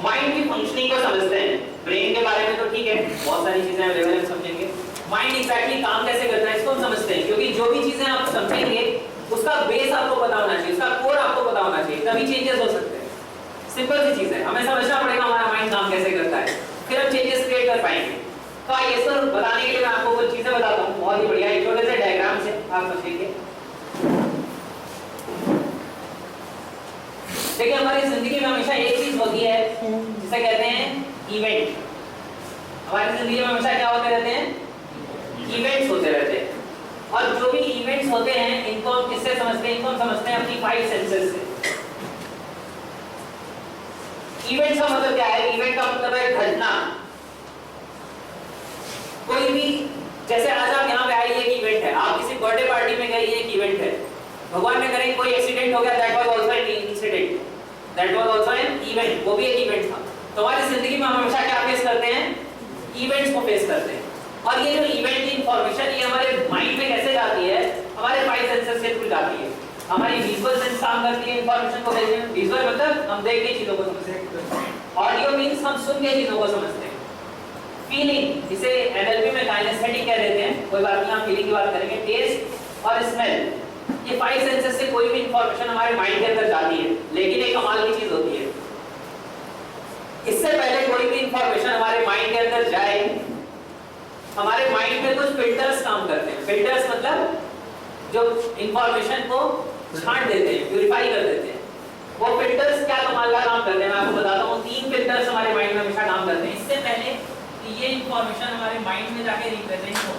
Mind की functioning को समझते हैं। ब्रेन के बारे में तो ठीक है, बहुत सारी चीजें अवेलेबल है, समझेंगे। माइंड एग्जैक्टली काम कैसे करता है इसको हम समझते हैं, क्योंकि जो भी चीजें आप समझेंगे उसका बेस आपको पता होना चाहिए, उसका कोर आपको पता होना चाहिए, तभी चेंजेस हो सकते हैं। सिंपल सी चीज है, हमें समझना पड़ेगा हमारा माइंड काम कैसे करता है, फिर हम चेंजेस क्रिएट कर पाएंगे। तो आइए इसको बताने के लिए मैं आपको कुछ चीजें बताता हूँ, बहुत ही बढ़िया एक छोटे से डायग्राम से आप समझेंगे। देखिए हमारी जिंदगी में हमेशा एक चीज होती है जिसे कहते हैं इवेंट। हमारी जिंदगी में हमेशा क्या होते रहते हैं, इवेंट्स होते रहते हैं। और जो भी इवेंट्स होते हैं इनको हम किससे समझते हैं, इनको हम समझते हैं अपनी 5 सेंसेस से। इवेंट्स का मतलब क्या है, इवेंट का मतलब है घटना। कोई भी, जैसे आज आप यहाँ पे आए, एक इवेंट है, आप किसी बर्थडे पार्टी में गए, एक इवेंट है। भगवान ने करे कोई एक्सीडेंट हो गया, that was also an incident, that was also an event, वो भी एक इवेंट था। तो हमारी जिंदगी में हम हमेशा क्या फेस करते हैं, इवेंट्स को फेस करते हैं। और ये जो इवेंट की इंफॉर्मेशन ये हमारे माइंड में कैसे जाती है, हमारे 5 सेंसेस से थ्रू जाती है। हमारी विजुअल सेंस काम करती है इंफॉर्मेशन को भेजने में। विजुअल मतलब हम देख के चीजों को समझते हैं, ऑडियो मींस हम सुन के चीजों को समझते हैं। फीलिंग, इसे एनएलपी में काइनेस्थेटिक कह देते हैं, कोई बात नहीं, हम फीलिंग की बात करेंगे। टेस्ट और स्मेल, ये 5 सेंसेस से कोई भी इंफॉर्मेशन हमारे माइंड के अंदर जाती है। लेकिन एक कमाल की चीज होती है, इससे पहले कोई भी इंफॉर्मेशन हमारे माइंड के अंदर जाए, हमारे माइंड में कुछ फिल्टर्स काम करते हैं। फिल्टर्स मतलब जो इंफॉर्मेशन को छांट देते हैं, प्यूरिफाई कर देते हैं। वो फिल्टर्स क्या कमाल का काम करते हैं मैं आपको बताता हूँ। 3 फिल्टर्स हमारे माइंड में हमेशा काम करते हैं। इससे पहले कि ये इंफॉर्मेशन हमारे माइंड में जाके रिप्रेजेंट हो,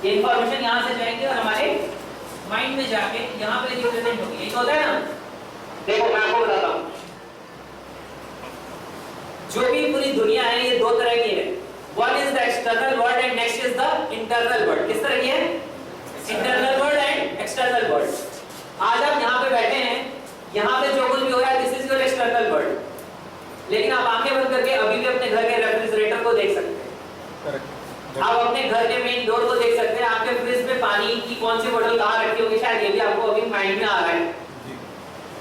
ये इंफॉर्मेशन यहाँ से जाएगी और हमारे माइंड में जाके यहाँ पे रिप्रेजेंट होगी। ये होता है ना, देखो मैं आपको बताता हूँ, जो भी पूरी दुनिया है ये 2 तरह की है। One is the external world and next is the internal world. किस तरह की है, internal world and external world. आज आप यहाँ पे बैठे हैं, यहाँ पे जो कुछ भी हो रहा है this is your external world. लेकिन आप आंखें बंद करके अभी भी अपने घर के रेफ्रिजरेटर को देख सकते हैं, आप अपने घर के मेन डोर को देख सकते हैं, आपके फ्रिज में पानी की कौन सी बोतल कहाँ रखी होगी शायद ये भी आपको अभी माइंड में आ रहा है।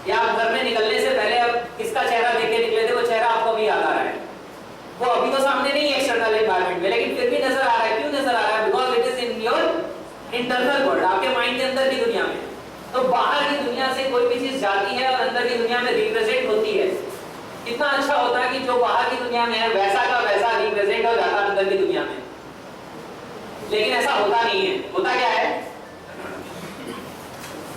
या आप घर में निकलने से पहले आप किसका चेहरा देख के निकले थे, वो चेहरा आपको अभी याद आ रहा है। वो अभी तो सामने नहीं है एक्सटर्नल एनवायरनमेंट में, लेकिन फिर भी नजर आ रहा है। क्यों नजर आ रहा है, because it is in your internal world, आपके माइंड के अंदर की दुनिया में। तो बाहर की दुनिया से कोई भी चीज जाती है और अंदर की दुनिया में रिप्रेजेंट होती है। कितना अच्छा होता है कि जो बाहर की दुनिया में है वैसा का वैसा रिप्रेजेंट हो जाता अंदर की दुनिया में। लेकिन ऐसा होता नहीं है। होता क्या है,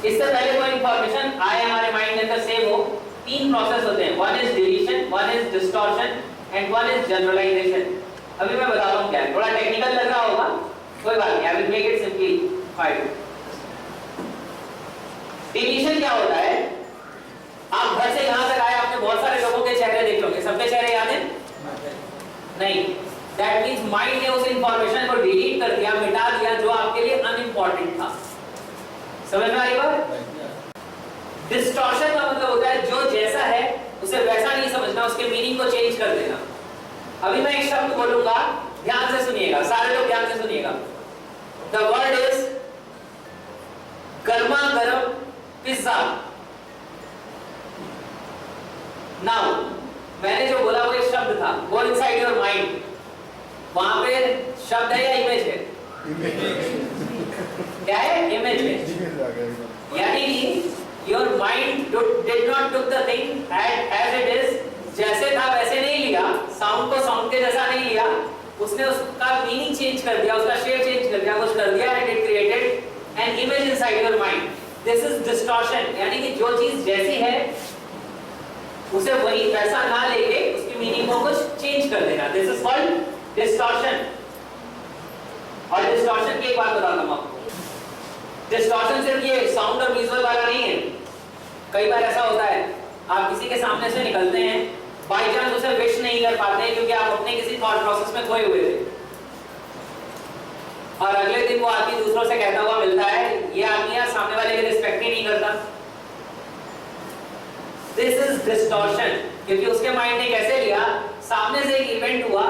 इससे पहले कोई इंफॉर्मेशन आए हमारे माइंड के अंदर सेव हो, 3 प्रोसेस होते हैं। One is deletion, one is distortion and one is generalisation. अभी मैं बताता हूँ क्या है, थोड़ा टेक्निकल लग रहा होगा, कोई बात नहीं, I will make it simplified. Deletion क्या होता है, आप घर से यहाँ तक आए, आपने बहुत सारे लोगों के चेहरे देखे होंगे, सबके चेहरे याद है नहीं? दैट मींस माइंड ने उस इंफॉर्मेशन को डिलीट कर दिया, मिटा दिया जो आपके लिए अनइंपॉर्टेंट था। समझ में आई बात? डिस्टॉर्शन का मतलब होता है जो जैसा है उसे वैसा नहीं समझना, उसके मीनिंग को चेंज कर देना। अभी मैं एक शब्द बोलूंगा, ध्यान से सुनिएगा, सारे लोग ध्यान से सुनिएगा। द वर्ड इज गर्मा गर्म पिज्जा। नाउ मैंने जो बोला वो एक शब्द था, गो इनसाइड योर माइंड। वहां पे शब्द है या इमेज है? क्या है? इमेज है। यानी कि your mind did not took the thing as it is, जैसे था वैसे नहीं लिया, साउंड को साउंड के जैसा नहीं लिया, उसने उसका मीनिंग चेंज कर दिया, उसका शेप चेंज कर दिया, कुछ कर दिया, and it created an image inside your mind. This is distortion. यानी कि जो चीज जैसी है उसे वही वैसा ना लेके उसकी मीनिंग को कुछ चेंज कर देना, दिस इज कॉल्ड डिस्टॉर्शन। और डिस्टॉर्शन की एक बात बताता हूं आपको, डिस्टॉर्शन सिर्फ ये साउंड और विजुअल वाला नहीं है। कई बार ऐसा होता है आप किसी के सामने से निकलते हैं, बाय चांस उसे विश नहीं कर पाते क्योंकि आप अपने किसी थॉट प्रोसेस में खोए हुए थे, और अगले दिन वो आदमी दूसरों से कहता हुआ मिलता है, ये आदमी यार सामने वाले की रिस्पेक्ट ही नहीं करता। दिस इज डिस्टॉर्शन, क्योंकि उसके माइंड ने कैसे लिया, सामने से एक इवेंट हुआ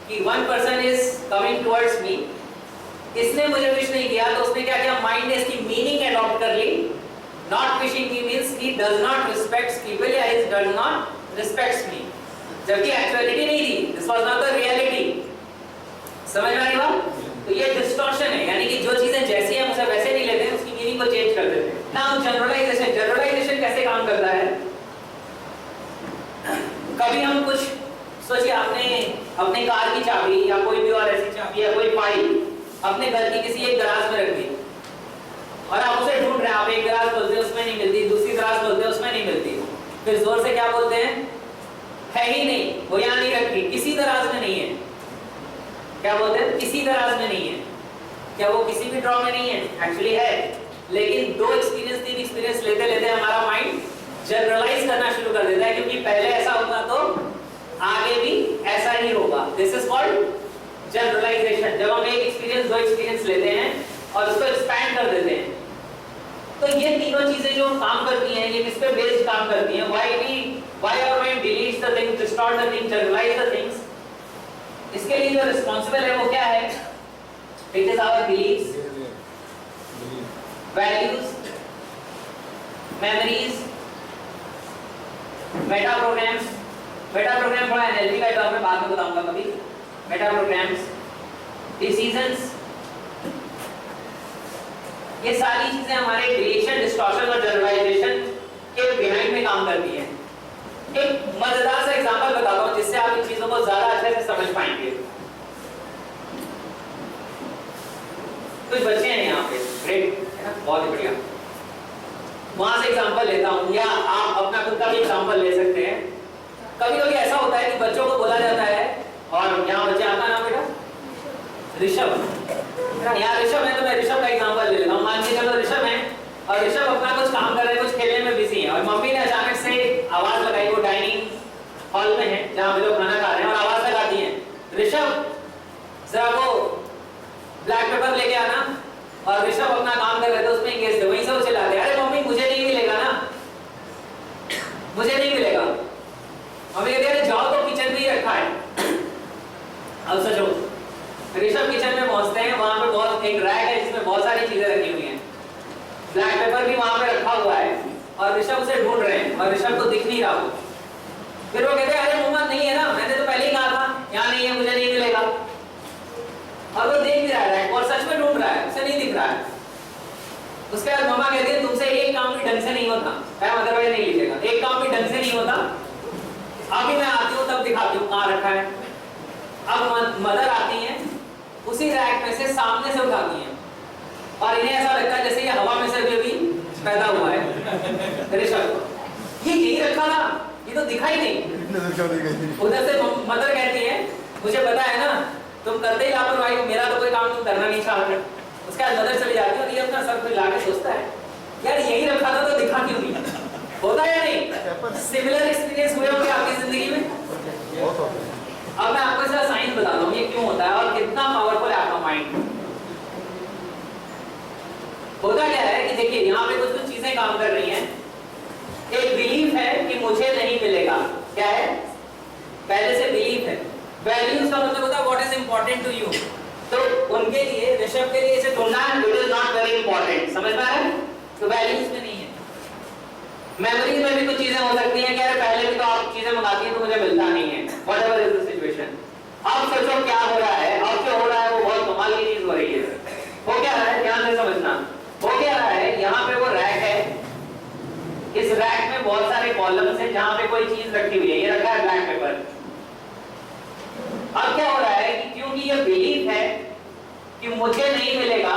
कि one person is coming towards me, इसने मुझे विश नहीं किया, तो उसने क्या किया, माइंड ने इसकी मीनिंग अडॉप्ट कर ली। Not wishing me means he does not respects people या he does not respects me. जबकि एक्चुअलिटी नहीं थी, this was not the reality. समझ में आ रही बात? तो ये डिस्टॉर्शन है, यानी कि जो चीजें जैसी हैं उसे वैसे नहीं लेते, उसकी मीनिंग को चेंज कर देते हैं। नाउ जनरलाइजेशन, जनरलाइजेशन कैसे काम करता है? कभी हम कुछ सोचिए, आपने अपने कार की चाबी या कोई भी और ऐसी चाबी या कोई फाइल अपने घर की किसी एक दराज में रख दी और आप उसे ढूंढ रहे हैं, आप एक दराज बोलते हैं उसमें नहीं मिलती, दूसरी दराज बोलते हैं उसमें नहीं मिलती, फिर जोर से क्या बोलते हैं? है ही नहीं, वो यहाँ नहीं रखी, किसी दराज में नहीं है। क्या बोलते हैं? किसी दराज में नहीं है। क्या वो किसी भी ड्रॉ में नहीं है? एक्चुअली है, लेकिन 2 एक्सपीरियंस 3 एक्सपीरियंस लेते लेते हमारा माइंड जनरलाइज करना शुरू कर देता है, क्योंकि पहले ऐसा होगा तो आगे भी ऐसा ही होगा। This is called generalisation. जब हम एक एक्सपीरियंस 2 एक्सपीरियंस लेते हैं और उसको एक्सपैंड कर देते हैं, तो ये तीनों चीजें जो काम करती हैं, ये किस पे बेस्ड काम करती हैं? why our mind deletes the things, distort the things, generalize the things? इसके लिए जो रिस्पॉन्सिबल है वो क्या है? It is our believes, values, memories, meta programs. Meta program थोड़ा एनएलपी का टर्म है, बाद में बताऊंगा कभी। मेटा प्रोग्राम्स, डिसीजंस, ये सारी चीजें हमारे डिलीशन, डिस्टॉर्शन और जनरलाइजेशन के बिहाइंड में काम करती हैं। एक मजेदार सा एग्जांपल बताता हूं जिससे आप इन चीजों को ज्यादा अच्छे से समझ पाएंगे। कुछ बच्चे हैं यहाँ पे, ग्रेट है ना, बहुत बढ़िया। वहां से एग्जांपल लेता हूं, या आप अपना खुद का भी एग्जांपल ले सकते हैं। कभी कभी ऐसा होता है कि बच्चों को बोला जाता है, और यहाँ बच्चे, आपका नाम बेटा ऋषभ, यहाँ ऋषभ है तो मैं ऋषभ का एग्जांपल ले लेता हूँ। मान लीजिए चलो ऋषभ है और ऋषभ अपना कुछ काम कर रहे हैं, कुछ खेलने में बिजी है, और मम्मी ने अचानक से आवाज लगाई, वो डाइनिंग हॉल में है जहाँ पे लोग खाना खा रहे हैं, और आवाज लगाती है, ऋषभ जरा वो ब्लैक पेपर लेके आना। और ऋषभ अपना काम कर रहे थे, उसमें इंगेज थे, वहीं से वो चिल्लाते, अरे मम्मी मुझे नहीं मिलेगा ना, मुझे नहीं मिलेगा। मम्मी कहती है अरे जाओ तो किचन में ही रखा है। अब सोचो, ऋषभ किचन में पहुंचते हैं, वहां पे बहुत एक रैक है जिसमें बहुत सारी चीजें रखी हुई हैं, ब्लैक पेपर भी वहां पे रखा हुआ है, और ऋषभ उसे ढूंढ रहे हैं और ऋषभ को दिख नहीं रहा। फिर वो कहते हैं अरे मम्मा नहीं है ना, मैंने तो पहले ही कहा था यहाँ नहीं है, मुझे नहीं मिलेगा। और वो देख भी रहा है और सच में ढूंढ रहा है, उसे नहीं दिख रहा है। उसके बाद मम्मा कहती है तुमसे एक काम भी ढंग से नहीं होता, अदरवाइज नहीं लीजिएगा, एक काम भी ढंग से नहीं होता, अभी मैं आती हूँ तब दिखाती हूँ कहाँ रखा है। अब मदर आती है, उसी रैक में से सामने से उठाती हैं, और इन्हें ऐसा लगता है जैसे ये हवा में से भी पैदा हुआ है ऋषभ। ये यही रखा था, ये तो दिखाई नहीं। उधर से मदर कहती है मुझे पता है ना तुम करते ही लापरवाही हो, मेरा तो कोई काम तुम करना नहीं चाहते। उसके बाद मदर चली जाती है, और ये अपना सर पे लाके सोचता है यार यही रखा था तो दिखा क्यों नहीं? होता है या नहीं? सिमिलर एक्सपीरियंस हुए होंगे आपकी जिंदगी में। अब मैं आपको इसका साइंस बताता हूँ ये क्यों होता है और कितना पावरफुल है आपका माइंड। होता क्या है कि देखिए यहाँ पे कुछ चीजें काम कर रही हैं। एक बिलीफ है कि मुझे नहीं मिलेगा, क्या है? पहले से बिलीफ है। वैल्यूज का मतलब होता है what is important to you. तो उनके लिए, ऋषभ के लिए इसे ढूंढना it is not very important, समझ में आ रहा है? तो वैल्यूज में नहीं है। मेमोरी में भी कुछ चीजें हो सकती हैं कि अरे पहले भी तो आप चीजें मंगाती हैं तो मुझे मिलता नहीं है, व्हाटएवर इज द सिचुएशन। अब सोचो क्या हो रहा है, और क्या हो रहा है, वो बहुत कमाल की चीज हो रही है। हो क्या रहा है, ध्यान से समझना। हो क्या रहा है, यहाँ पे वो रैक है, इस रैक में बहुत सारे कॉलम्स हैं जहां पे कोई चीज रखी हुई है, ये रखा है ब्लैक पेपर। अब क्या हो रहा है कि क्योंकि ये बिलीफ है कि मुझे नहीं मिलेगा,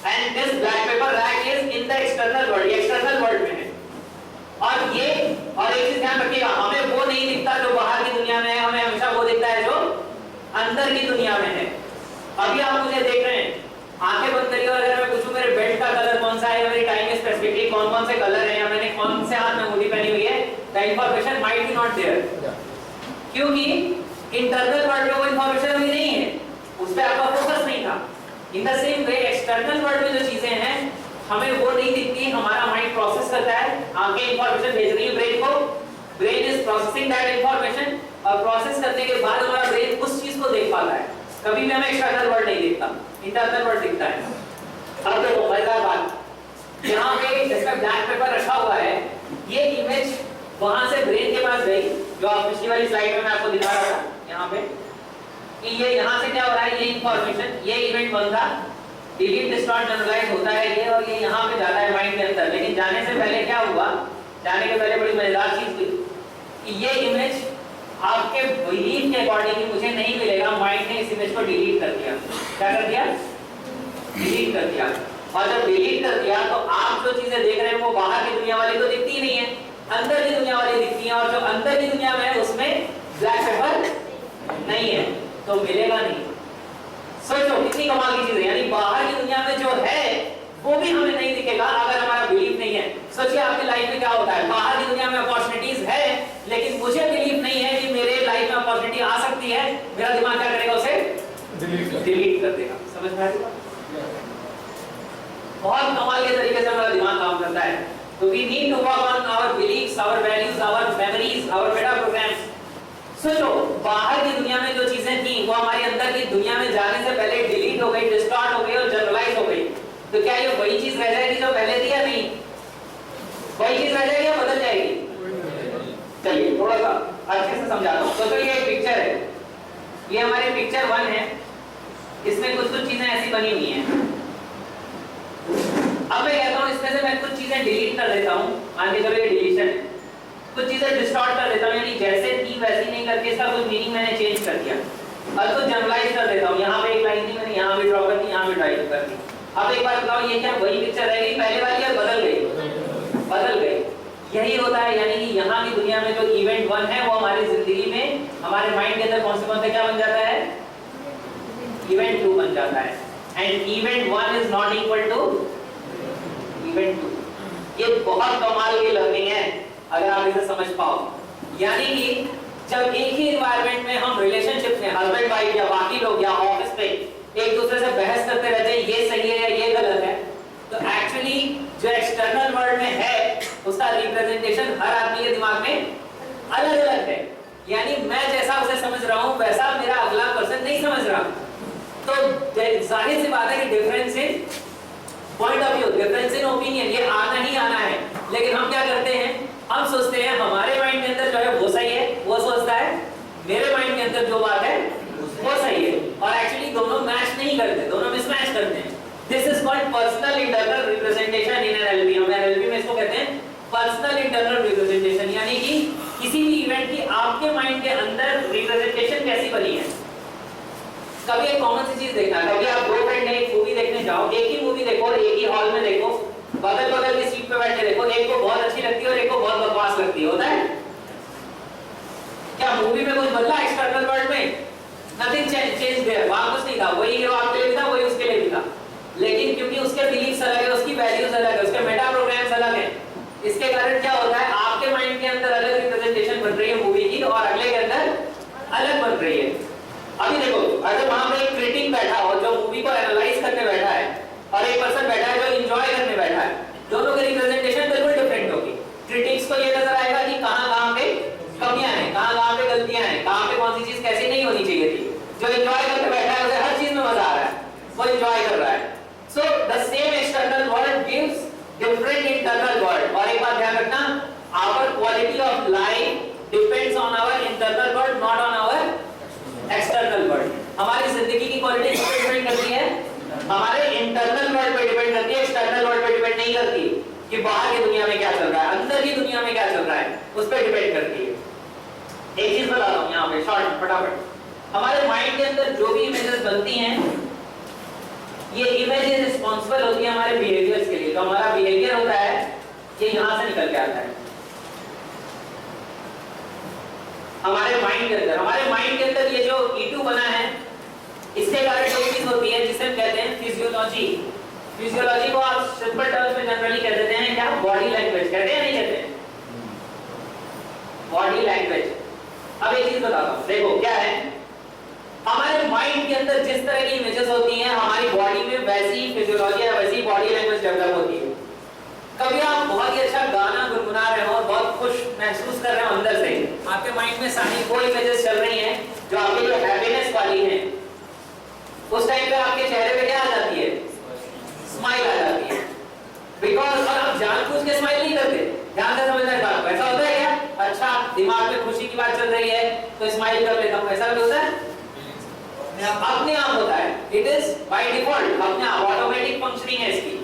and this black pepper rack is in the external world, external world में है। और ये, और एक चीज ध्यान रखिएगा, हमें वो नहीं दिखता जो बाहर की दुनिया में है, हमें हमेशा वो दिखता है जो अंदर की दुनिया में है। अभी आप मुझे देख रहे हैं, आंखें बंद करिए, अगर मैं पूछूं मेरे बेल्ट का कलर कौन सा है, या मेरी टाई में स्पेसिफिकली कौन कौन से कलर है, या मैंने कौन से हाथ में अंगूठी पहनी हुई है, the information might be not there, क्योंकि इंटरनल वर्ल्ड में वो इंफॉर्मेशन अभी नहीं है, उस पर आपका फोकस नहीं था। In the same way external world में जो चीजें हैं हमें वो नहीं दिखती, हमारा माइंड प्रोसेस करता है, आंखें इंफॉर्मेशन भेज रही है ब्रेन को, brain is processing that information, और प्रोसेस करने के बाद हमारा ब्रेन उस चीज को देख पाता है। कभी भी हमें एक्सटर्नल वर्ल्ड नहीं दिखता, इंटरनल वर्ल्ड दिखता है। अब देखो मजेदार बात, यहाँ पे इसका ब्लैक पेपर रखा हुआ है, ये इमेज वहां से ब्रेन के पास गई, जो आप पिछली वाली स्लाइड में मैं आपको दिखा रहा था यहाँ पे, कि ये यहाँ से क्या हो रहा है, ये इंफॉर्मेशन, ये इवेंट 1 था, डिलीट डिस्टॉर्ट जनरलाइज होता है ये, और ये यहाँ पे जाता है माइंड के अंदर। लेकिन जाने से पहले क्या हुआ, जाने के पहले बड़ी मजेदार चीज हुई कि ये इमेज आपके बिलीफ के अकॉर्डिंग मुझे नहीं मिलेगा, माइंड ने इस इमेज को डिलीट कर दिया। क्या कर दिया? डिलीट कर दिया। और जब डिलीट कर दिया तो आप जो चीजें देख रहे हैं वो बाहर की दुनिया वाली तो दिखती ही नहीं है, अंदर की दुनिया वाली दिखती है, और जो अंदर की दुनिया में है उसमें ब्लैक पेपर नहीं है, तो मिलेगा नहीं। सोचो कितनी कमाल की चीज है, यानी बाहर की दुनिया में जो है वो भी हमें नहीं दिखेगा अगर हमारा बिलीफ नहीं है। सोचिए आपकी लाइफ में क्या होता है, बाहर की दुनिया में अपॉर्चुनिटीज है, लेकिन मुझे बिलीफ नहीं है कि मेरे लाइफ में अपॉर्चुनिटी आ सकती है, मेरा दिमाग क्या करेगा, उसे डिलीट कर देगा। समझ में आया? बहुत कमाल के तरीके से हमारा दिमाग काम करता है। तो we need to work on our beliefs, our values, our memories, our meta programs. सोचो बाहर की दुनिया में जो चीजें थी वो हमारे अंदर की दुनिया में जाने से पहले डिलीट हो गई, डिस्टॉर्ट हो गई और जनरलाइज हो गई। तो क्या ये वही चीज रह जाएगी जो पहले थी या नहीं? वही चीज रह जाएगी या बदल जाएगी? चलिए थोड़ा सा अच्छे से समझाता हूँ। तो ये एक पिक्चर है, ये हमारी पिक्चर 1 है, इसमें कुछ चीजें ऐसी बनी हुई हैं। अब मैं कहता हूँ इसमें से मैं कुछ चीजें डिलीट कर देता हूँ, मान के चलो ये डिलीशन है, कुछ चीजें डिस्टॉर्ट कर देता हूँ, यानी जैसे थी वैसी नहीं करके इसका कुछ मीनिंग मैंने चेंज कर दिया, और कुछ जनरलाइज कर देता हूँ। यहाँ पे एक लाइन थी मैंने यहाँ भी ड्रॉ कर दी, यहाँ भी ड्रॉ कर दी। अब एक बार बताओ ये क्या वही पिक्चर रह गई पहले वाली या बदल गई? बदल गई। यही होता है, यानी कि यहाँ की दुनिया में जो इवेंट 1 है वो हमारी जिंदगी में हमारे माइंड के अंदर कौन से क्या बन जाता है, इवेंट 2 बन जाता है। And event 1 is not equal to event 2। ये बहुत कमाल की लर्निंग है अगर आप इसे समझ पाओ। यानी कि जब एक ही एनवायरनमेंट में हम रिलेशनशिप में हस्बैंड वाइफ या बाकी लोग या ऑफिस में एक दूसरे से बहस करते रहते हैं ये सही है या ये गलत है, तो एक्चुअली जो एक्सटर्नल वर्ल्ड में है उसका रिप्रेजेंटेशन हर आदमी के दिमाग में अलग अलग है। यानी मैं जैसा उसे समझ रहा हूं वैसा मेरा अगला पर्सन नहीं समझ रहा। तो जाहिर सी बात है कि difference in point of view, difference in opinion ये आना ही आना है। लेकिन हम क्या करते हैं, हम सोचते हैं हमारे माइंड के अंदर जो है वो सही है, वो सोचता है मेरे माइंड के अंदर जो बात है वो सही है, और एक्चुअली दोनों मैच नहीं करते, दोनों मिसमैच करते हैं। This is called personal internal representation in NLP. हम एनएलपी में इसको कहते हैं पर्सनल इंटरनल रिप्रेजेंटेशन, यानी कि किसी भी इवेंट की आपके माइंड के अंदर रिप्रेजेंटेशन कैसी बनी है। कभी एक कॉमन सी चीज देखना, कभी आप दो फ्रेंड एक मूवी देखने जाओ, एक ही मूवी देखो, एक ही हॉल में देखो, बगल बगल की सीट पे बैठ के देखो, एक को बहुत अच्छी लगती है और एक को बहुत बकवास लगती है, होता है क्या? मूवी में कुछ बदला एक्सटर्नल वर्ल्ड में? नथिंग चेंज देयर, वहां कुछ नहीं था, वही हीरो आपके लिए भी था, वही उसके लिए भी था। लेकिन क्योंकि उसके बिलीफ्स अलग है, उसकी वैल्यूज अलग है, उसके मेटा प्रोग्राम्स अलग हैं, इसके कारण क्या होता है आपके माइंड के अंदर अलग रिप्रेजेंटेशन बन रही है मूवी की और अगले के अंदर अलग बन रही है। अभी देखो अगर वहां पे एक क्रिटिक बैठा हो जो मूवी को एनालाइज करने बैठा है और एक पर्सन बैठा है जो एंजॉय करने बैठा है, दोनों की रिप्रेजेंटेशन बिल्कुल डिफरेंट होगी। क्रिटिक्स को ये नजर आएगा कि कहां-कहां पे कमियां हैं, कहां-कहां पे गलतियां हैं, कहां पे कौन सी चीज कैसी नहीं होनी चाहिए थी। जो एंजॉय करके बैठा है उसे हर चीज में मजा आ रहा है, वो एंजॉय कर रहा है। So the same external world gives different internal world. और एक बात ध्यान रखना, our quality of life depends on our internal world, not on our external world. हमारी जिंदगी की क्वालिटी किस पे डिपेंड करती है? हमारे इंटरनल वर्ल्ड पे डिपेंड करती है, एक्सटर्नल वर्ल्ड पे डिपेंड नहीं करती कि बाहर की दुनिया में क्या चल रहा है, अंदर की दुनिया में क्या चल रहा है उस पे डिपेंड करती है। एक चीज बता दूं यहाँ पे शॉर्ट फटाफट, हमारे माइंड के अंदर जो भी इमेजेस बनती हैं ये इमेजेस रिस्पांसिबल होती है हमारे बिहेवियर्स के लिए। तो हमारा बिहेवियर होता है ये यहाँ से निकल के आता है हमारे माइंड के अंदर। हमारे माइंड के अंदर ये जो E2 बना है इसके कारण एक चीज होती है जिसे हम कहते हैं फिजियोलॉजी। फिजियोलॉजी को आप सिंपल टर्म्स में जनरली कह देते हैं क्या? Body language. कहते हैं नहीं कहते? Body language. अब एक चीज बताता हूं, देखो क्या है, हमारे माइंड के अंदर जिस तरह की इमेजेस होती हैं हमारी बॉडी में वैसी फिजियोलॉजी या वैसी बॉडी लैंग्वेज डेवलप होती है। कभी आप बहुत ही अच्छा गाना गुनगुना रहे हो और बहुत खुश महसूस कर रहे हो अंदर से, आपके माइंड में सारी वो इमेजेस चल रही हैं जो आपके लिए हैप्पीनेस वाली हैं, उस टाइम पे आपके चेहरे पे क्या आ जाती है? स्माइल आ जाती है। बिकॉज और आप जानबूझ के स्माइल नहीं करते, ध्यान से समझना है बात। ऐसा होता है क्या? अच्छा दिमाग में खुशी की बात चल रही है तो स्माइल कर लेता हूँ, ऐसा भी होता है? अपने आप होता है, इट इज बाय डिफॉल्ट, अपने आप ऑटोमेटिक फंक्शनिंग है इसकी।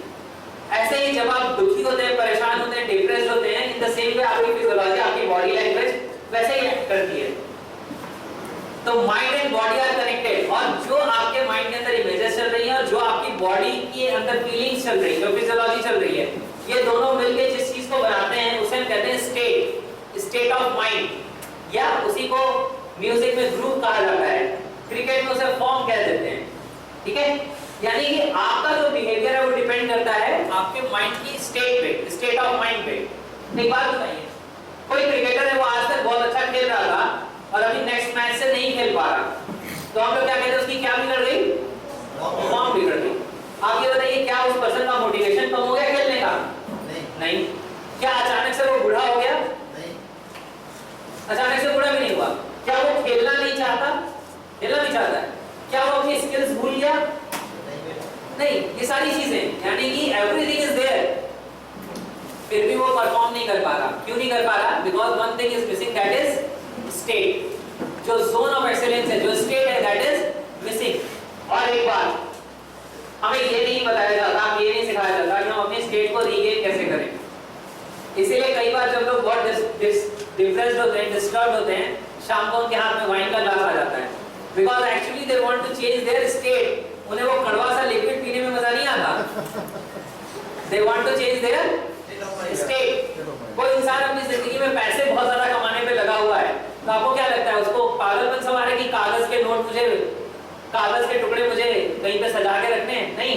ऐसे ही जब आप दुखी होते हैं, परेशान होते हैं, डिप्रेस्ड होते हैं, इन द सेम वे आपकी फिजियोलॉजी, आपकी बॉडी लैंग्वेज वैसे ही एक्ट करती है। तो mind and body are connected, और जो आपके माइंड के अंदर इमेजेस चल रही है और जो आपकी बॉडी के अंदर फीलिंग्स चल रही है, जो फिजियोलॉजी चल रही है, ये दोनों मिलकर जिस चीज को बनाते हैं उसे हम कहते हैं स्टेट, स्टेट ऑफ माइंड, या उसी को म्यूजिक में ग्रूव कहा जाता है, क्रिकेट में उसे फॉर्म कह देते हैं। ठीक है, यानी कि आपका जो बिहेवियर है वो डिपेंड करता है आपके माइंड की स्टेट पे, स्टेट ऑफ माइंड पे। एक बात बताइए, कोई क्रिकेटर है वो आज तक बहुत अच्छा खेल रहा था और अभी नेक्स्ट मैच से नहीं खेल पा रहा, तो हम लोग क्या कहते हैं, उसकी क्या बिगड़ गई? फॉर्म बिगड़ गई। आप ये बताइए, क्या उस पर्सन का मोटिवेशन कम हो गया खेलने का? नहीं। क्या अचानक से वो बूढ़ा हो गया? नहीं। अचानक से बूढ़ा भी नहीं हुआ। क्या वो खेलना नहीं चाहता? खेलना नहीं चाहता है। क्या वो अपनी स्किल्स भूल गया? नहीं। ये सारी चीजें, यानी कि एवरीथिंग इज देयर, फिर भी वो परफॉर्म नहीं कर पा रहा। क्यों नहीं कर पा रहा? Because one thing is missing, that is state. जो जोन ऑफ एक्सीलेंस है, जो स्टेट है, दैट इज मिसिंग। और एक बात, हमें ये नहीं बताया जाता, ये नहीं सिखाया जाता कि हम अपने स्टेट को रीगेन कैसे करें। इसीलिए कई बार जब लोग बहुत डिप्रेस्ड होते हैं, डिस्टर्ब होते हैं, शाम को उनके हाथ में वाइन का ग्लास आ जाता है, because actually they want to change their state. उन्हें वो कड़वा सा लिक्विड पीने में मजा नहीं आता, they want to change their state. कोई इंसान अपनी जिंदगी में पैसे बहुत ज्यादा कमाने पे लगा हुआ है, तो आपको क्या लगता है, उसको पागलपन सवार है कि कागज के नोट मुझे, कागज के टुकड़े मुझे कहीं पे सजा के रखने हैं? नहीं।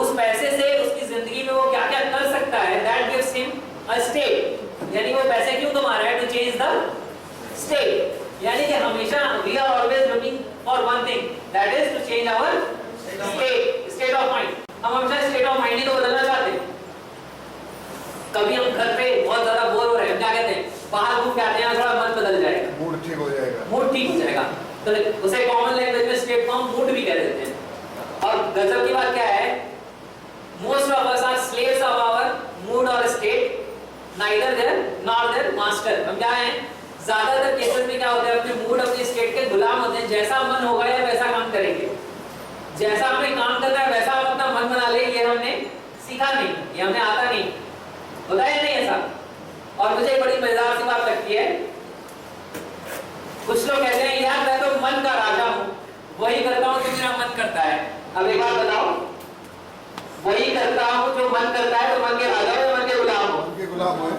उस पैसे से उसकी जिंदगी में वो क्या क्या कर सकता है, that gives him a state. यानी वो पैसे क्यों कमा रहा है? To change the state. यानी कि हमेशा we are always looking for one thing, that is to change our state, state of mind. हम हमेशा स्टेट ऑफ माइंड ही तो बदलना चाहते हैं। कभी हम घर पे बहुत ज्यादा बोर हो रहे हैं, क्या कहते हैं, बाहर घूम के आते हैं, थोड़ा मन बदल जाएगा, मूड ठीक हो जाएगा, मूड ठीक हो जाएगा। तो उसे कॉमन लैंग्वेज में स्टेट को हम मूड भी कह देते हैं। और गजब की बात क्या है, most of us are slaves of our mood और state, neither there nor there master. हम क्या हैं, ज्यादातर केसेस में क्या होता है, अपने मूड, अपने स्टेट के गुलाम होते हैं। जैसा मन होगा या वैसा काम करेंगे, जैसा हमें काम करना है वैसा हम अपना मन बना ले। ये हमने सीखा नहीं, ये हमें आता नहीं, होता है नहीं ऐसा। और मुझे बड़ी मजेदार सी बात लगती है, कुछ लोग कहते हैं यार मैं तो मन का राजा हूँ, वही करता हूँ जो मेरा मन करता है। अब एक बात बताओ, वही करता हूँ जो मन करता है, तो मन के राजा हो या मन के गुलाम हो? मन के गुलाम हो।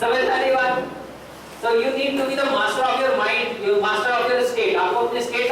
समझदारी बात। So you need to be the master of your mind, you master of your state। आपको अपने स्टेट